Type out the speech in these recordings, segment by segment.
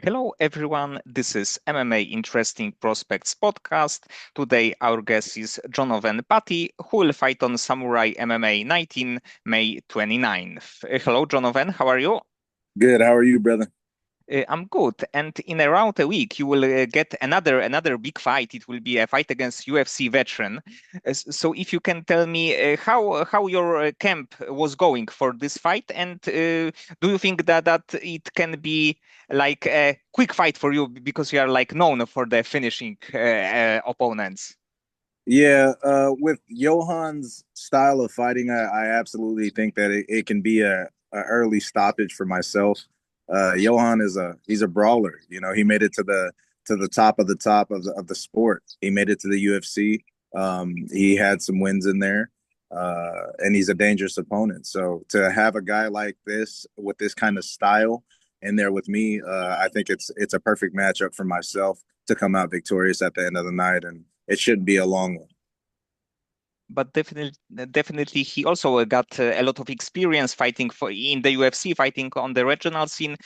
Hello, everyone. This is MMA Interesting Prospects podcast. Today, our guest is Jhonoven Pati, who will fight on Samurai MMA 19, May 29th. Hello, Jhonoven. How are you? Good. How are you, brother? I'm good. And in around a week, you will get another big fight. It will be a fight against UFC veteran. So, if you can tell me how your camp was going for this fight, and do you think that it can be like a quick fight for you because you are like known for the finishing opponents? Yeah, with Johan's style of fighting, I absolutely think that it can be a early stoppage for myself. Johan he's a brawler. You know, he made it to the top of the sport. He made it to the UFC. He had some wins in there, and he's a dangerous opponent. So to have a guy like this with this kind of style in there with me, I think it's a perfect matchup for myself to come out victorious at the end of the night, and it shouldn't be a long one. But definitely, he also got a lot of experience fighting for in the UFC, fighting on the regional scene.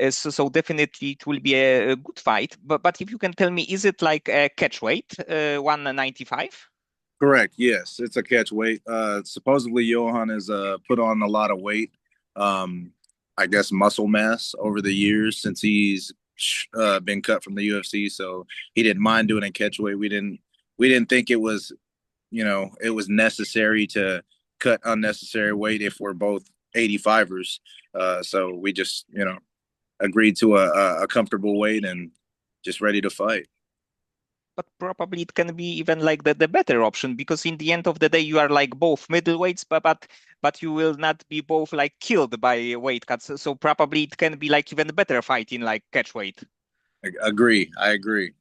So definitely, it will be a good fight. But if you can tell me, is it like a catch weight, 195? Correct. Yes, it's a catch weight. Supposedly Johan has put on a lot of weight. Um, I guess muscle mass over the years since he's been cut from the UFC. So he didn't mind doing a catch weight. We didn't think it was necessary to cut unnecessary weight if we're both 85ers. So we just agreed to a comfortable weight and just ready to fight. But probably it can be even like the better option because in the end of the day, you are like both middleweights, but you will not be both like killed by weight cuts. So probably it can be like even better fight in like catch weight. Agree. I agree.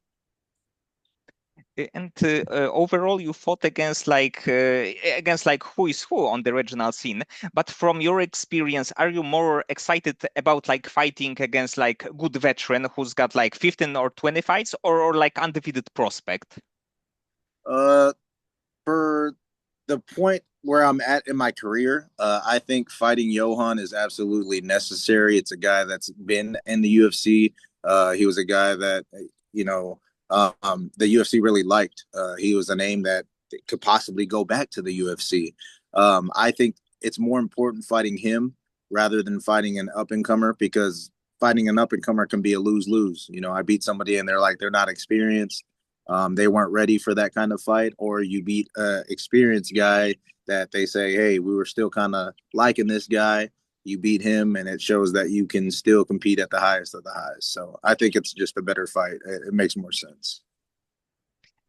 And overall, you fought against like who is who on the regional scene. But from your experience, are you more excited about like fighting against like good veteran who's got like 15 or 20 fights, or like undefeated prospect? Uh, for the point where I'm at in my career, I think fighting Johan is absolutely necessary. It's a guy that's been in the UFC. He was a guy that you know the UFC really liked. He was a name that could possibly go back to the UFC. I think it's more important fighting him rather than fighting an up and comer because fighting an up and comer can be a lose lose. You know, I beat somebody and they're not experienced, they weren't ready for that kind of fight, or you beat a experienced guy that they say, hey, we were still kind of liking this guy. You beat him, and it shows that you can still compete at the highest of the highest. So I think it's just a better fight. It makes more sense.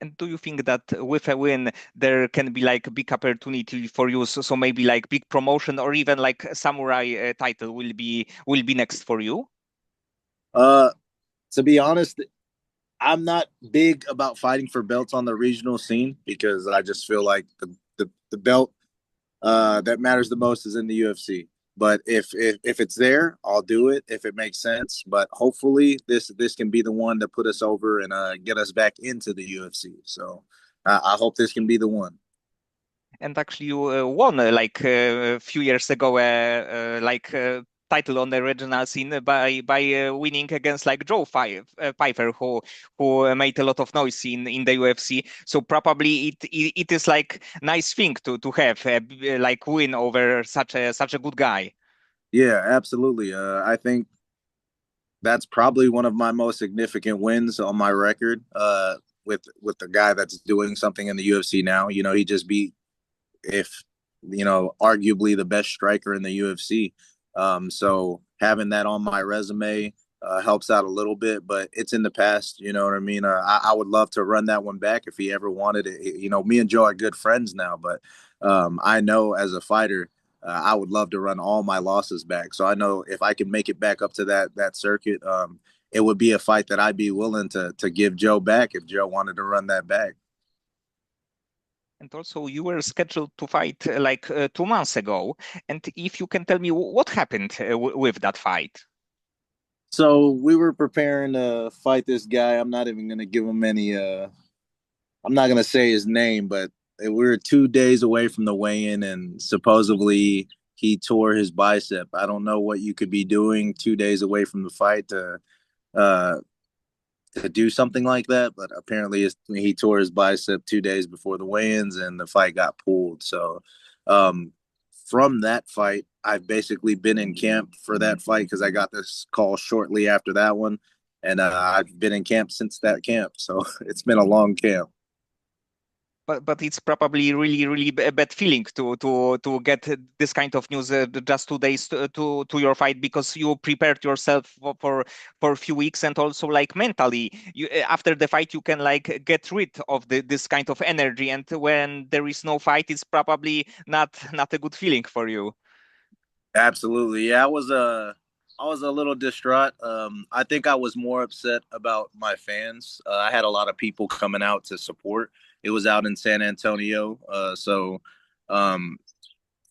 And do you think that with a win, there can be like a big opportunity for you? So maybe like big promotion or even like a samurai title will be next for you? Uh, to be honest, I'm not big about fighting for belts on the regional scene because I just feel like the belt that matters the most is in the UFC. But if it's there, I'll do it if it makes sense. But hopefully, this can be the one to put us over and get us back into the UFC. So I hope this can be the one. And actually, you won like a few years ago, title on the regional scene by winning against like Pfeiffer, who made a lot of noise in the UFC. So probably it is like nice thing to have like win over such a good guy. Yeah, absolutely. I think that's probably one of my most significant wins on my record. With the guy that's doing something in the UFC now. You know, he just beat if arguably the best striker in the UFC. So having that on my resume helps out a little bit, but it's in the past. You know what I mean? I would love to run that one back if he ever wanted it. You know, me and Joe are good friends now, but I know as a fighter, I would love to run all my losses back. So I know if I can make it back up to that circuit, it would be a fight that I'd be willing to give Joe back if Joe wanted to run that back. And also, you were scheduled to fight 2 months ago. And if you can tell me what happened with that fight. So we were preparing to fight this guy. I'm not even gonna give him any. I'm not gonna say his name, but we were 2 days away from the weigh-in, and supposedly he tore his bicep. I don't know what you could be doing 2 days away from the fight to uh, to do something like that, but apparently he tore his bicep 2 days before the weigh-ins, and the fight got pulled. So, um, from that fight, I've basically been in camp for that fight because I got this call shortly after that one, and I've been in camp since that camp. So it's been a long camp. But it's probably really a bad feeling to get this kind of news just 2 days to your fight, because you prepared yourself for a few weeks, and also like mentally you after the fight you can like get rid of this kind of energy, and when there is no fight it's probably not a good feeling for you. Absolutely. Yeah, I was a little distraught. I think I was more upset about my fans. I had a lot of people coming out to support. It was out in San Antonio. So um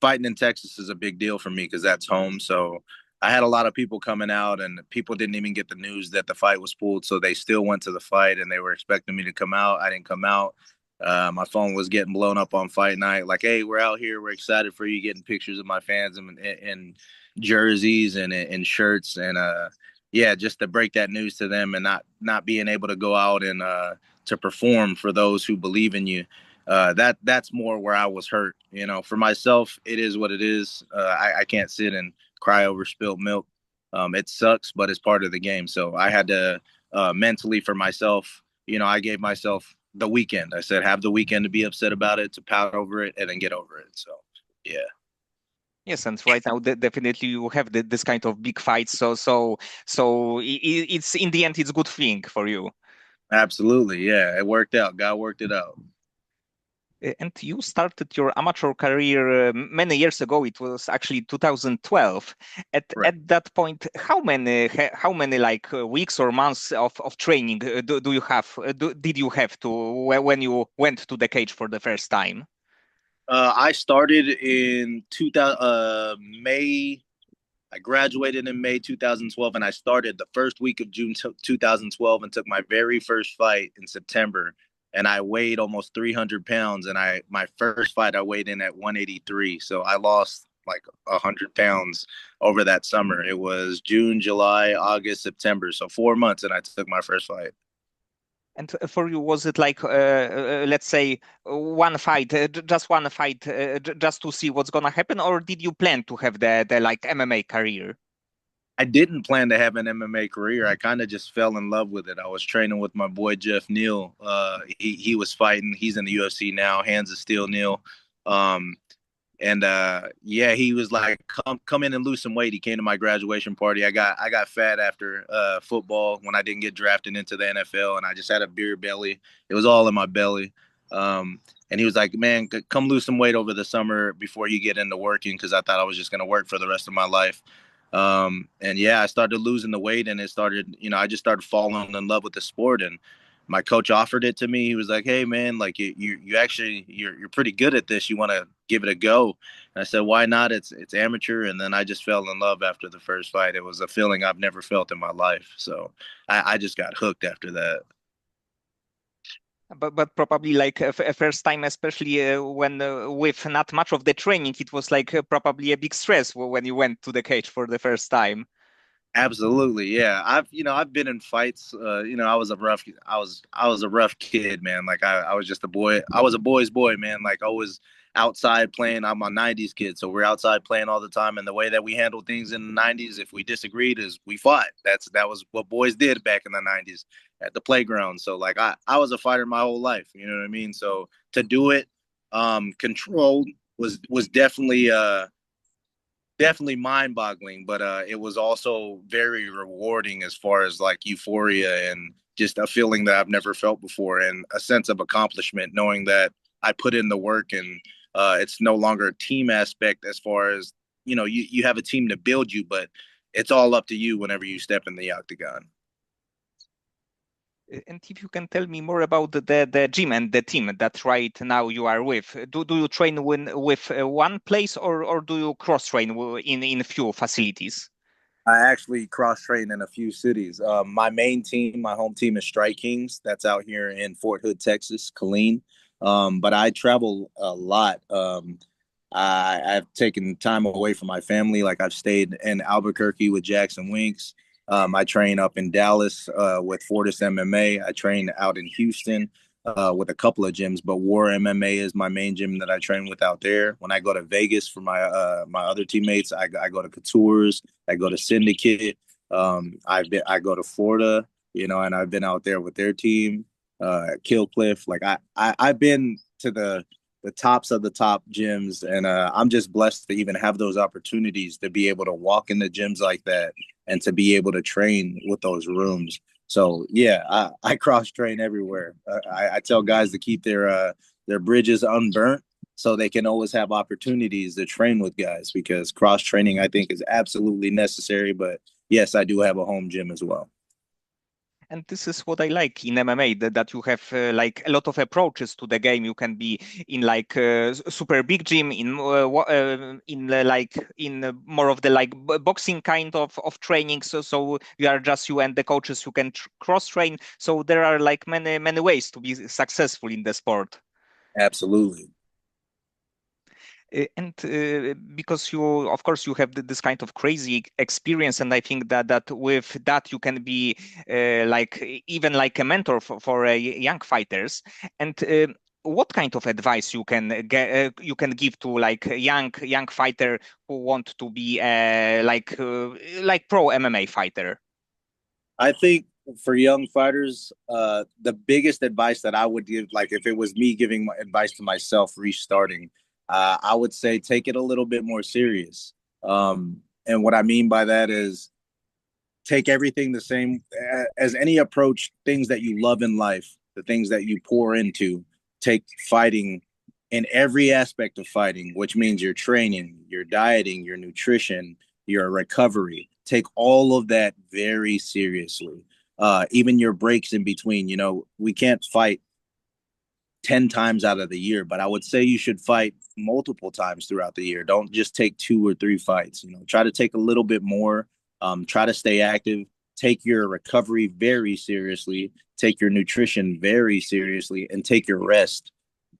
fighting in Texas is a big deal for me because that's home. So I had a lot of people coming out, and people didn't even get the news that the fight was pulled. So they still went to the fight, and they were expecting me to come out. I didn't come out. My phone was getting blown up on fight night. Like, hey, we're out here. We're excited for you. Getting pictures of my fans and jerseys and shirts, and yeah, just to break that news to them, and not being able to go out and to perform for those who believe in you. That's more where I was hurt. For myself, it is what it is. I can't sit and cry over spilt milk. It sucks, but it's part of the game. So I had to mentally for myself. I gave myself the weekend. I said have the weekend to be upset about it, to pout over it, and then get over it. So yeah, Yes, and right now definitely you have this kind of big fights, so it's in the end it's good thing for you. absolutely, yeah, it worked out. God worked it out. And you started your amateur career many years ago. It was actually 2012. Right. At that point, how many like weeks or months of training do you have? Did you have to when you went to the cage for the first time? I started in 2000 May. I graduated in May 2012, and I started the first week of June 2012 and took my very first fight in September. And I weighed almost 300 pounds. And my first fight, I weighed in at 183. So I lost like 100 pounds over that summer. It was June, July, August, September. So 4 months, and I took my first fight. And for you, was it like, let's say, one fight, just one fight, just to see what's gonna happen, or did you plan to have the like MMA career? I didn't plan to have an MMA career. I kind of just fell in love with it. I was training with my boy Jeff Neal. He was fighting. He's in the UFC now. Hands of Steel Neal. Um, and yeah, he was like, come in and lose some weight. He came to my graduation party. I got fat after football when I didn't get drafted into the NFL, and I just had a beer belly. It was all in my belly. And he was like, man, come lose some weight over the summer before you get into working, because I thought I was just going to work for the rest of my life. And yeah, I started losing the weight, and it started, I just started falling in love with the sport. And my coach offered it to me. He was like, hey man, like you actually you're pretty good at this. You want to give it a go? And I said, why not? It's amateur. And then I just fell in love after the first fight. It was a feeling I've never felt in my life. So I just got hooked after that. But probably like a first time, especially when with not much of the training, it was like probably a big stress when you went to the cage for the first time. Absolutely, yeah. I've been in fights. I was a rough kid, man. Like I was just a boy. I was a boy's boy, man. Like I was outside playing. I'm a '90s kid, so we're outside playing all the time. And the way that we handled things in the '90s, if we disagreed, is we fought. That was what boys did back in the '90s at the playground. So like I was a fighter my whole life. You know what I mean? So to do it, controlled was definitely mind-boggling, but it was also very rewarding as far as like euphoria and just a feeling that I've never felt before, and a sense of accomplishment knowing that I put in the work. And it's no longer a team aspect, as far as you have a team to build you, but it's all up to you whenever you step in the octagon. And if you can tell me more about the gym and the team that right now you are with, do you train with one place, or do you cross train in few facilities? I actually cross train in a few cities. My main team, my home team is Strike Kings. That's out here in Fort Hood, Texas, Killeen. But I travel a lot. I've taken time away from my family. Like I've stayed in Albuquerque with Jackson Winks, I train up in Dallas with Fortis MMA. I train out in Houston with a couple of gyms, but War MMA is my main gym that I train with out there. When I go to Vegas for my other teammates, I go to Couture's, I go to Syndicate. I go to Florida, and I've been out there with their team, Kill Cliff. Like I've been to the tops of the top gyms, and I'm just blessed to even have those opportunities to be able to walk in the gyms like that and to be able to train with those rooms. So yeah, I cross train everywhere. I tell guys to keep their bridges unburnt so they can always have opportunities to train with guys, because cross training I think is absolutely necessary. But yes, I do have a home gym as well. And this is what I like in MMA, that you have like a lot of approaches to the game. You can be in like super big gym, in more of the like boxing kind of training. So you are just you and the coaches who can cross train. So there are like many ways to be successful in the sport. Absolutely. And because you, of course, you have this kind of crazy experience, and I think that with that you can be like even like a mentor for young fighters. And what kind of advice you can give to like a young fighter who want to be like pro MMA fighter? I think for young fighters, the biggest advice that I would give, like if it was me giving my advice to myself restarting, I would say take it a little bit more serious. And what I mean by that is take everything the same as any approach, things that you love in life, the things that you pour into, take fighting in every aspect of fighting, which means your training, your dieting, your nutrition, your recovery. Take all of that very seriously. Even your breaks in between. We can't fight 10 times out of the year, but I would say you should fight multiple times throughout the year. Don't just take 2 or 3 fights. Try to take a little bit more. Try to stay active. Take your recovery very seriously. Take your nutrition very seriously, and take your rest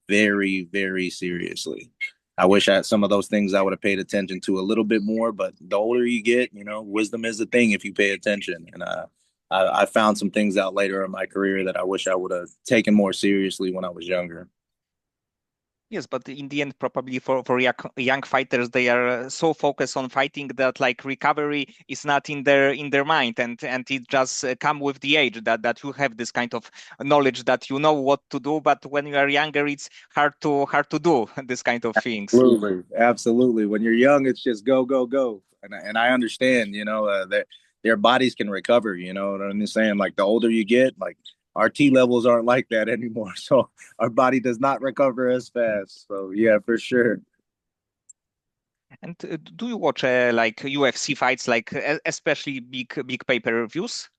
very, very seriously. I wish I had some of those things I would have paid attention to a little bit more, but the older you get, wisdom is a thing if you pay attention. And I found some things out later in my career that I wish I would have taken more seriously when I was younger. Yes, but in the end, probably for young fighters, they are so focused on fighting that like recovery is not in their mind, and it just come with the age that you have this kind of knowledge that you know what to do, but when you are younger, it's hard to do this kind of things. Absolutely, absolutely. When you're young, it's just go, go, go. And I understand, that their bodies can recover. You know what I'm saying? Like the older you get, like our T levels aren't like that anymore. So our body does not recover as fast. So yeah, for sure. And do you watch like UFC fights, like especially big pay-per-views?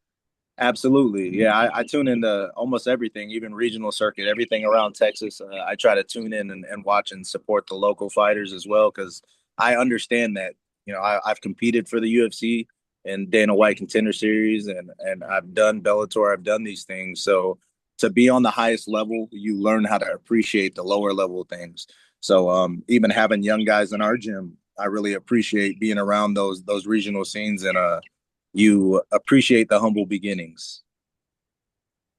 Absolutely. Yeah, I tune into almost everything, even regional circuit, everything around Texas. I try to tune in and watch and support the local fighters as well, because I understand that, I've competed for the UFC and Dana White Contender Series, and I've done Bellator, I've done these things. So to be on the highest level, you learn how to appreciate the lower level things. So even having young guys in our gym, I really appreciate being around those regional scenes, and you appreciate the humble beginnings.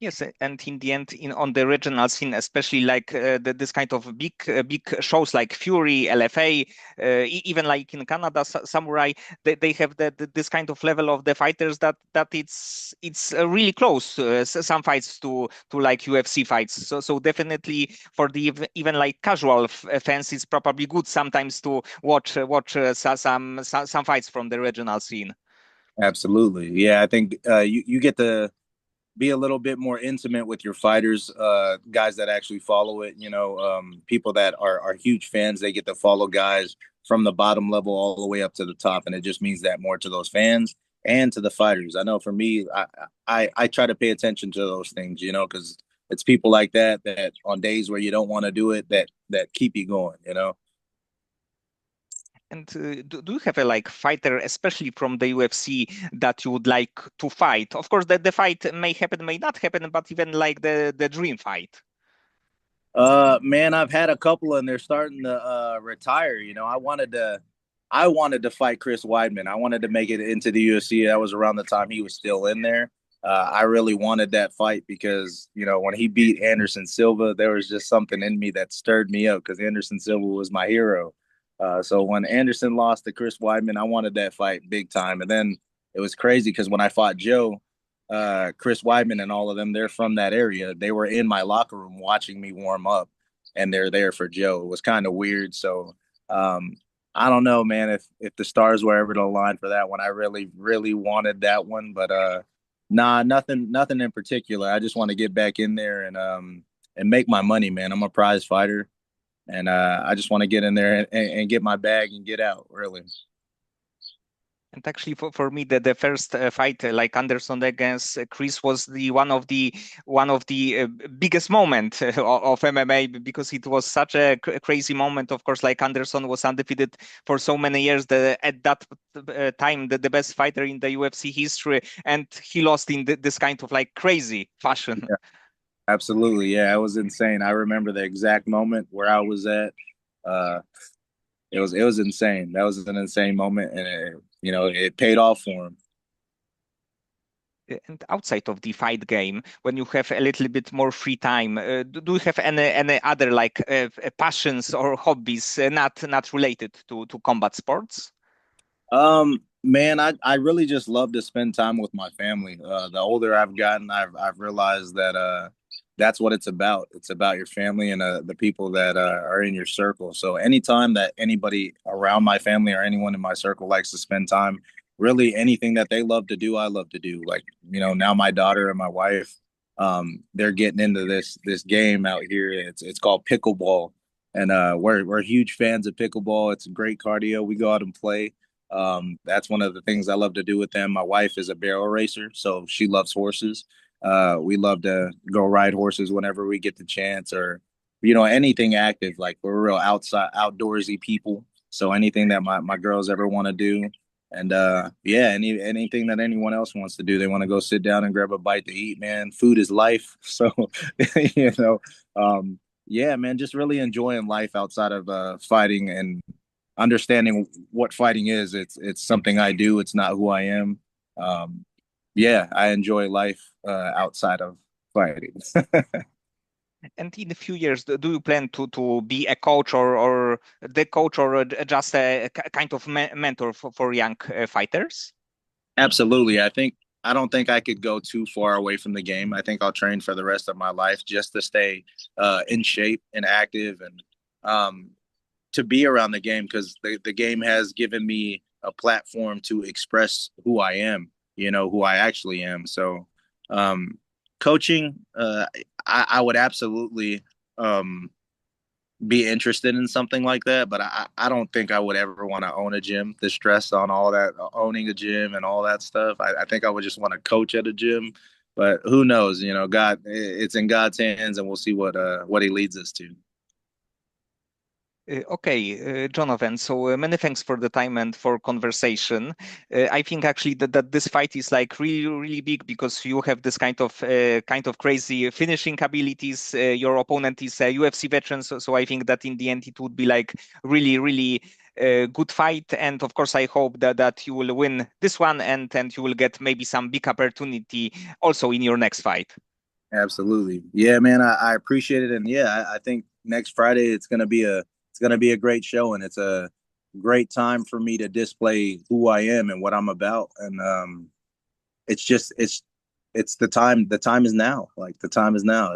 Yes, and in the end, in on the regional scene, especially like this kind of big shows like Fury, LFA, even like in Canada, Samurai, they have this kind of level of the fighters that it's really close. Some fights to like UFC fights. So definitely for the even like casual fans, it's probably good sometimes to watch some fights from the regional scene. Absolutely. Yeah, I think you get to be a little bit more intimate with your fighters, guys that actually follow it. People that are huge fans, they get to follow guys from the bottom level all the way up to the top, and it just means that more to those fans and to the fighters. I know for me, I try to pay attention to those things, because it's people like that on days where you don't want to do it, that keep you going. And do you have a like fighter, especially from the UFC, that you would like to fight? Of course, the fight may happen, may not happen, but even like the dream fight. Man, I've had a couple and they're starting to retire. I wanted to I wanted to fight Chris Weidman. I wanted to make it into the UFC. That was around the time he was still in there. I really wanted that fight because, you know, when he beat Anderson Silva, there was just something in me that stirred me up because Anderson Silva was my hero. So when Anderson lost to Chris Weidman, I wanted that fight big time. And then it was crazy because when I fought Joe, Chris Weidman and all of them, they're from that area. They were in my locker room watching me warm up, and they're there for Joe. It was kind of weird. So um, I don't know, man, if the stars were ever to align for that one. I really, really wanted that one, but nah, nothing in particular. I just want to get back in there and make my money, man. I'm a prize fighter, and I just want to get in there and get my bag and get out, really. And actually, for me, the first fight like Anderson against Chris was the one of the biggest moment of MMA because it was such a crazy moment. Of course, like Anderson was undefeated for so many years. At that time, the best fighter in the UFC history, and he lost in this kind of like crazy fashion. Yeah, absolutely. Yeah, it was insane. I remember the exact moment where I was at. Uh, it was insane. That was an insane moment, and it paid off for him. And outside of the fight game, when you have a little bit more free time, do you have any other like passions or hobbies not related to combat sports? Man, I really just love to spend time with my family. The older I've gotten, I've realized that that's what it's about. It's about your family and the people that are in your circle. So anytime that anybody around my family or anyone in my circle likes to spend time, really anything that they love to do, I love to do. Like, now my daughter and my wife, they're getting into this game out here. It's called pickleball. And we're huge fans of pickleball. It's great cardio. We go out and play. That's one of the things I love to do with them. My wife is a barrel racer, so she loves horses. We love to go ride horses whenever we get the chance, or anything active. Like, we're real outdoorsy people. So anything that my girls ever want to do, and yeah, anything that anyone else wants to do, they want to go sit down and grab a bite to eat. Man, food is life. So you know, yeah, man, just really enjoying life outside of fighting and understanding what fighting is. It's something I do. It's not who I am. Um, yeah, I enjoy life outside of fighting. And in a few years, do you plan to be a coach or the coach or just a kind of mentor for young fighters? Absolutely. I don't think I could go too far away from the game. I think I'll train for the rest of my life just to stay in shape and active and to be around the game because the game has given me a platform to express who I am, who I actually am. So, um, coaching, I would absolutely be interested in something like that, but I don't think I would ever want to own a gym. The stress on all that, owning a gym and all that stuff. I think I would just want to coach at a gym, but who knows? God, it's in God's hands, and we'll see what He leads us to. Okay, Jhonoven, so many thanks for the time and for conversation. I think actually that this fight is like really, really big because you have this kind of crazy finishing abilities. Your opponent is a UFC veteran, so I think that in the end it would be like really, really good fight. And of course, I hope that you will win this one and you will get maybe some big opportunity also in your next fight. Absolutely. Yeah, man, I appreciate it. And yeah, I think next Friday it's gonna be a great show, and it's a great time for me to display who I am and what I'm about. And it's just it's the time is now. Like, the time is now.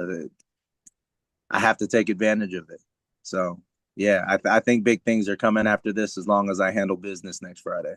I have to take advantage of it. So yeah, I think big things are coming after this as long as I handle business next Friday.